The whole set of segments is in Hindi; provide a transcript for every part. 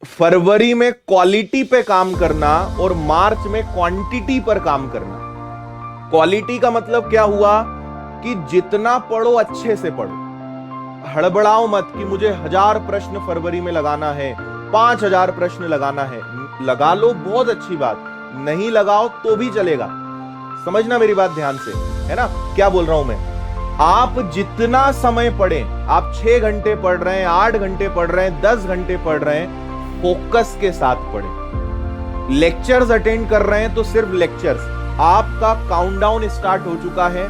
फरवरी में क्वालिटी पे काम करना और मार्च में क्वांटिटी पर काम करना। क्वालिटी का मतलब क्या हुआ कि जितना पढ़ो अच्छे से पढ़ो, हड़बड़ाओ मत कि मुझे 1000 प्रश्न फरवरी में लगाना है, 5000 प्रश्न लगाना है। लगा लो, बहुत अच्छी बात, नहीं लगाओ तो भी चलेगा। समझना मेरी बात ध्यान से, है ना क्या बोल रहा हूं मैं। आप जितना समय पढ़ें, आप 6 घंटे पढ़ रहे हैं, 8 घंटे पढ़ रहे हैं, 10 घंटे पढ़ रहे हैं, फोकस के साथ पढ़ें। लेक्चर्स अटेंड कर रहे हैं तो सिर्फ लेक्चर्स। आपका काउंटडाउन स्टार्ट हो चुका है।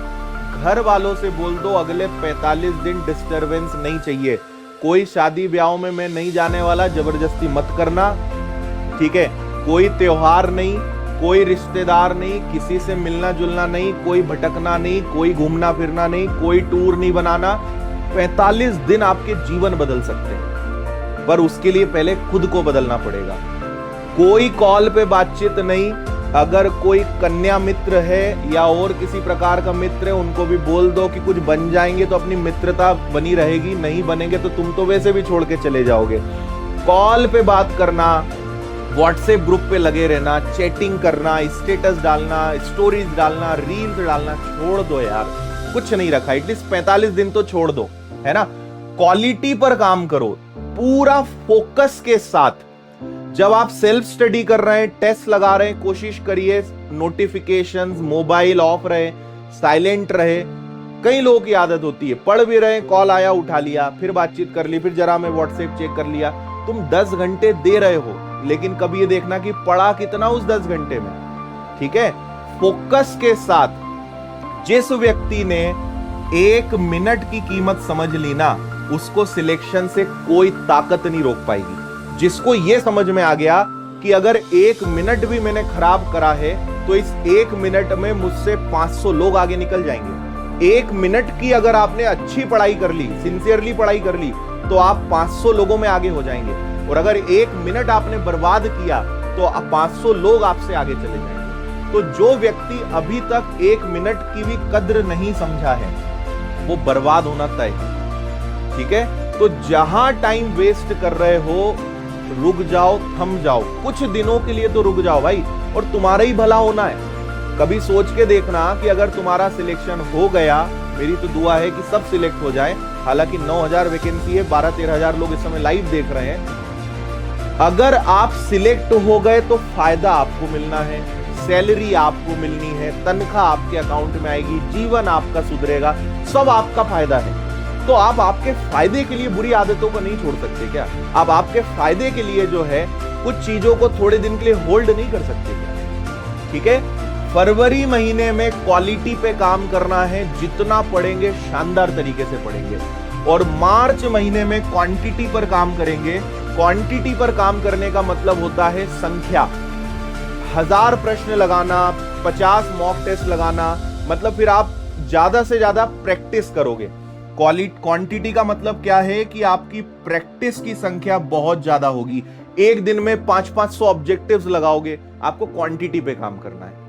घर वालों से बोल दो अगले 45 दिन डिस्टरबेंस नहीं चाहिए। कोई शादी ब्याह में मैं नहीं जाने वाला, जबरदस्ती मत करना, ठीक है। कोई त्योहार नहीं, कोई रिश्तेदार नहीं, किसी से मिलना जुलना नहीं, कोई भटकना नहीं, कोई घूमना फिरना नहीं, कोई टूर नहीं बनाना। 45 दिन आपके जीवन बदल सकते हैं, पर उसके लिए पहले खुद को बदलना पड़ेगा। कोई कॉल पे बातचीत नहीं। अगर कोई कन्या मित्र है या और किसी प्रकार का मित्र है, उनको भी बोल दो कि कुछ बन जाएंगे तो अपनी मित्रता बनी रहेगी, नहीं बनेंगे तो तुम तो वैसे भी छोड़ के चले जाओगे। कॉल पे बात करना, व्हाट्सएप ग्रुप पे लगे रहना, चैटिंग करना, स्टेटस डालना, स्टोरीज डालना, रील्स डालना छोड़ दो यार। कुछ नहीं रखा, एटलीस्ट 45 दिन तो छोड़ दो, है ना। क्वालिटी पर काम करो पूरा फोकस के साथ। जब आप सेल्फ स्टडी कर रहे हैं, टेस्ट लगा रहे हैं, कोशिश करिए नोटिफिकेशंस, मोबाइल ऑफ रहे, साइलेंट रहे। कई लोगों की आदत होती है, पढ़ भी रहे, कॉल आया उठा लिया, फिर बातचीत कर ली, फिर जरा मैं व्हाट्सएप चेक कर लिया। तुम 10 घंटे दे रहे हो, लेकिन कभी ये देखना कि पढ़ा कितना उस 10 घंटे में, ठीक है। फोकस के साथ जिस व्यक्ति ने 1 मिनट की कीमत समझ ली ना, उसको सिलेक्शन से कोई ताकत नहीं रोक पाएगी। जिसको यह समझ में आ गया कि अगर 1 मिनट भी मैंने खराब करा है तो इस 1 मिनट में मुझसे 500 लोग आगे निकल जाएंगे। 1 मिनट की अगर आपने अच्छी पढ़ाई कर ली, सिंसियरली पढ़ाई कर ली, तो आप 500 लोगों में आगे हो जाएंगे। और अगर 1 मिनट आपने बर्बाद किया तो 500 लोग आपसे आगे चले जाएंगे। तो जो व्यक्ति अभी तक 1 मिनट की भी कद्र नहीं समझा है, वो बर्बाद होना तय है, ठीक है। तो जहां टाइम वेस्ट कर रहे हो, रुक जाओ, थम जाओ। कुछ दिनों के लिए तो रुक जाओ भाई, और तुम्हारा ही भला होना है। कभी सोच के देखना कि अगर तुम्हारा सिलेक्शन हो गया, मेरी तो दुआ है कि सब सिलेक्ट हो जाए। हालांकि 9000 वैकेंसी है, 12-13 हजार लोग इस समय लाइव देख रहे हैं। अगर आप सिलेक्ट हो गए तो फायदा आपको मिलना है, सैलरी आपको मिलनी है, तनख्वाह आपके अकाउंट में आएगी, जीवन आपका सुधरेगा, सब आपका फायदा है। तो आप आपके फायदे के लिए बुरी आदतों को नहीं छोड़ सकते क्या? आप आपके फायदे के लिए जो है कुछ चीजों को थोड़े दिन के लिए होल्ड नहीं कर सकते क्या? ठीक है। फरवरी महीने में क्वालिटी पे काम करना है, जितना पढ़ेंगे शानदार तरीके से पढ़ेंगे। और मार्च महीने में क्वांटिटी पर काम करेंगे। क्वांटिटी पर काम करने का मतलब होता है संख्या। 1000 प्रश्न लगाना, 50 मॉक टेस्ट लगाना, मतलब फिर आप ज्यादा से ज्यादा प्रैक्टिस करोगे। क्वांटिटी का मतलब क्या है कि आपकी प्रैक्टिस की संख्या बहुत ज्यादा होगी। एक दिन में 500-500 ऑब्जेक्टिव्स लगाओगे। आपको क्वांटिटी पे काम करना है।